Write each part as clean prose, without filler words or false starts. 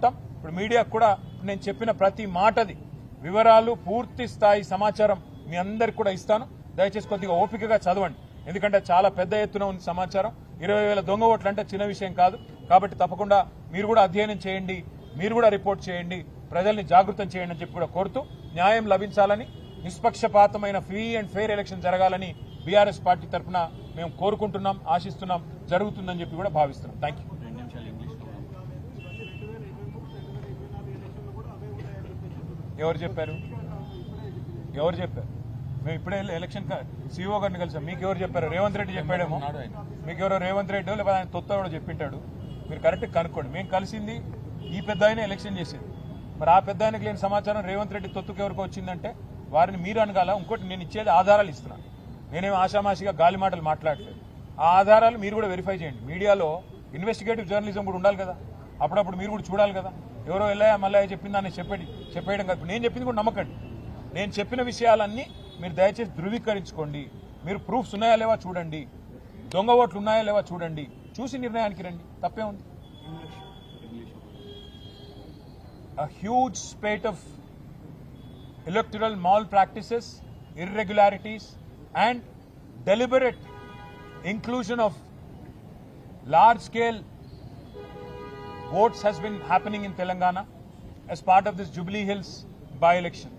ఉంటాం. ఇప్పుడు మీడియాకు కూడా నేను చెప్పిన ప్రతి మాటది వివరాలు పూర్తి స్థాయి సమాచారం మీ అందరికి కూడా ఇస్తాను. దయచేసి కొద్దిగా ఓపికగా చదవండి, ఎందుకంటే చాలా పెద్ద ఎత్తున ఉంది సమాచారం. 20,000 దొంగ ఓట్లు అంటే చిన్న విషయం కాదు. కాబట్టి తప్పకుండా మీరు కూడా అధ్యయనం చేయండి, మీరు కూడా రిపోర్ట్ చేయండి, ప్రజల్ని జాగృతం చేయండి అని చెప్పి కూడా కోరుతూ, న్యాయం లభించాలని, నిష్పక్షపాతమైన ఫ్రీ అండ్ ఫెయిర్ ఎలక్షన్ జరగాలని బీఆర్ఎస్ పార్టీ తరఫున మేము కోరుకుంటున్నాం, ఆశిస్తున్నాం, జరుగుతుందని చెప్పి కూడా భావిస్తున్నాం. Thank you. ఎవరు చెప్పారు? మేము ఇప్పుడే ఎలక్షన్ సీఓ గారిని కలిసాం. మీకు ఎవరు చెప్పారు? రేవంత్ రెడ్డి చెప్పాడేమో. మీకు ఎవరో రేవంత్ రెడ్డి లేకపోతే ఆయన తొత్త కూడా చెప్పింటాడు. మీరు కరెక్ట్ కనుక్కోండి. మేము కలిసింది ఈ పెద్ద ఆయన ఎలక్షన్ చేసేది. మరి ఆ పెద్ద ఆయనకు లేని సమాచారం రేవంత్ రెడ్డి తొత్తుకు ఎవరికి వచ్చిందంటే వారిని మీరు అనగాల. ఇంకోటి నేను ఇచ్చేది ఆధారాలు ఇస్తున్నాను. నేనేం ఆషామాషిగా గాలి మాటలు మాట్లాడలేదు. ఆ ఆధారాలు మీరు కూడా వెరిఫై చేయండి. మీడియాలో ఇన్వెస్టిగేటివ్ జర్నలిజం కూడా ఉండాలి కదా. అప్పుడప్పుడు మీరు కూడా చూడాలి కదా. ఎవరో ఎల్లయ్య మల్లయ్య చెప్పిందని చెప్పేయడం కాదు. నేను చెప్పింది కూడా నమ్మకండి. నేను చెప్పిన విషయాలన్నీ మీరు దయచేసి ధృవీకరించుకోండి. మీరు ప్రూఫ్స్ ఉన్నాయా లేవా చూడండి, దొంగ ఓట్లు ఉన్నాయా లేవా చూడండి, చూసి నిర్ణయానికి రండి. తప్పే ఉంది. A huge spate of electoral malpractices, irregularities and deliberate inclusion of large-scale votes has been happening in Telangana as part of this Jubilee Hills by-election.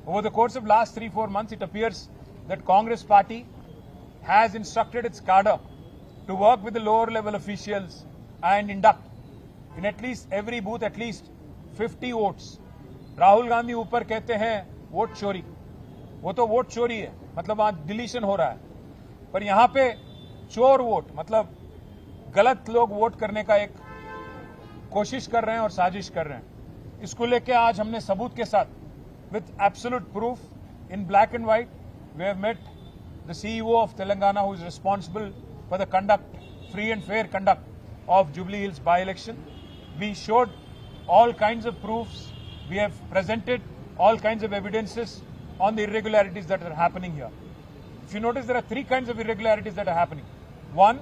Over the course of last 3-4 months, it appears that Congress party has instructed its cadre to work with the lower level officials and induct in at least every booth at least 50 votes. Rahul Gandhi ऊपर कहते हैं vote चोरी, वो तो vote चोरी है, मतलब वहां डिलीशन हो रहा है. पर यहां पे चोर वोट मतलब गलत लोग वोट करने का एक कोशिश कर रहे हैं और साजिश कर रहे हैं. इसको लेके आज हमने सबूत के साथ with absolute proof in black and white we have met the CEO of Telangana who is responsible for the free and fair conduct of Jubilee Hills by-election. We showed all kinds of proofs. We have presented all kinds of evidences on the irregularities that are happening here. If you notice, there are 3 kinds of irregularities that are happening. One,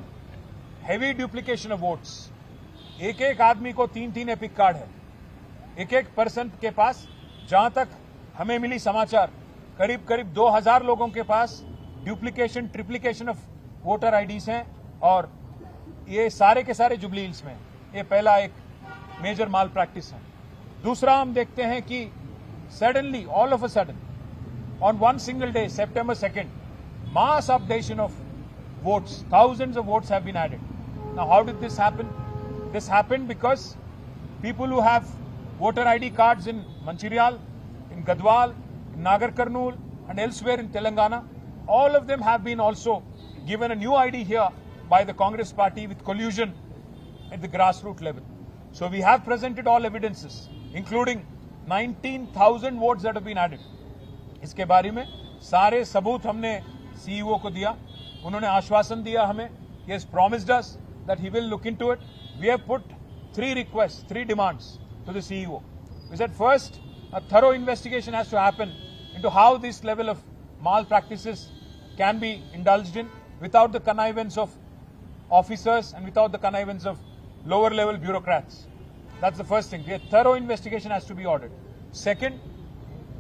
heavy duplication of votes. एक आदमी को 3 epic card है. एक person के पास, जहां तक हमें मिली समाचार, करीब 2000 लोगों के पास डुप्लीकेशन ट्रिप्लीकेशन ऑफ वोटर आईडीज हैं और ये सारे के सारे जुबली हिल्स में. ये पहला एक मेजर माल प्रैक्टिस है. दूसरा हम देखते हैं कि suddenly all of a sudden on one single day September 2nd mass updation of votes, thousands of votes have been added. Now how did this happen? This happened because people who have voter ID cards in Mancherial, in Gadwal, in Nagar Karnool and elsewhere in Telangana, all of them have been also given a new ID here by the Congress party with collusion at the grassroots level. So we have presented all evidences, including 19,000 votes that have been added. इसके बारे में सारे सबूत हमने CEO को दिया. उन्होंने आश्वासन दिया हमें. He has promised us that he will look into it. We have put 3 requests, 3 demands to the CEO. We said first, a thorough investigation has to happen into how this level of malpractices can be indulged in without the connivance of officers and without the connivance of lower level bureaucrats. That's the first thing. A thorough investigation has to be ordered. Second,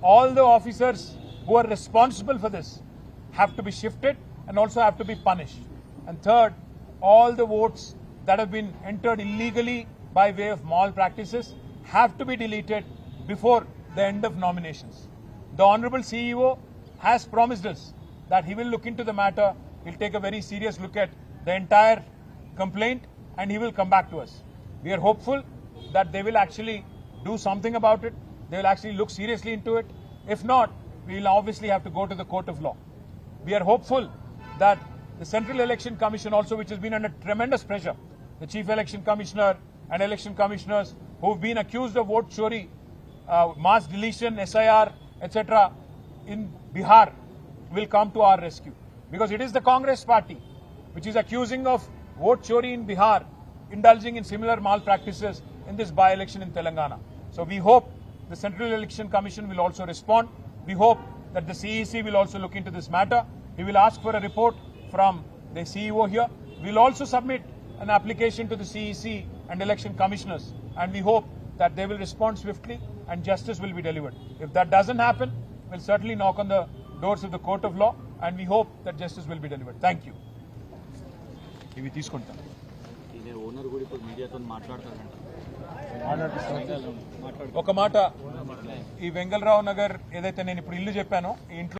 all the officers who are responsible for this have to be shifted and also have to be punished. And third, all the votes that have been entered illegally by way of malpractices have to be deleted before the end of nominations. The Honorable CEO has promised us that he will look into the matter. He'll take a very serious look at the entire complaint and he will come back to us. We are hopeful that they will actually do something about it. They will actually look seriously into it. If not, we will obviously have to go to the court of law. We are hopeful that the Central Election Commission also, which has been under tremendous pressure, the Chief Election Commissioner and election commissioners who have been accused of vote chori, mass deletion, SIR, etc. in Bihar will come to our rescue. Because it is the Congress party which is accusing of vote chori in Bihar, indulging in similar malpractices in this by-election in Telangana. So we hope the Central Election Commission will also respond. We hope that the CEC will also look into this matter. He will ask for a report from the CEO here. We will also submit an application to the CEC and election commissioners, and we hope that they will respond swiftly and justice will be delivered. If that doesn't happen, we'll certainly knock on the doors of the court of law and we hope that justice will be delivered. Thank you. ఇవి తీసుకుంటాం. Owner కూడా ఇప్పుడు మీడియాతో మాట్లాడతారంట. ఒక మాట, ఈ వెంగళరావు నగర్ ఏదైతే నేను ఇప్పుడు ఇల్లు చెప్పానో ఈ ఇంట్లో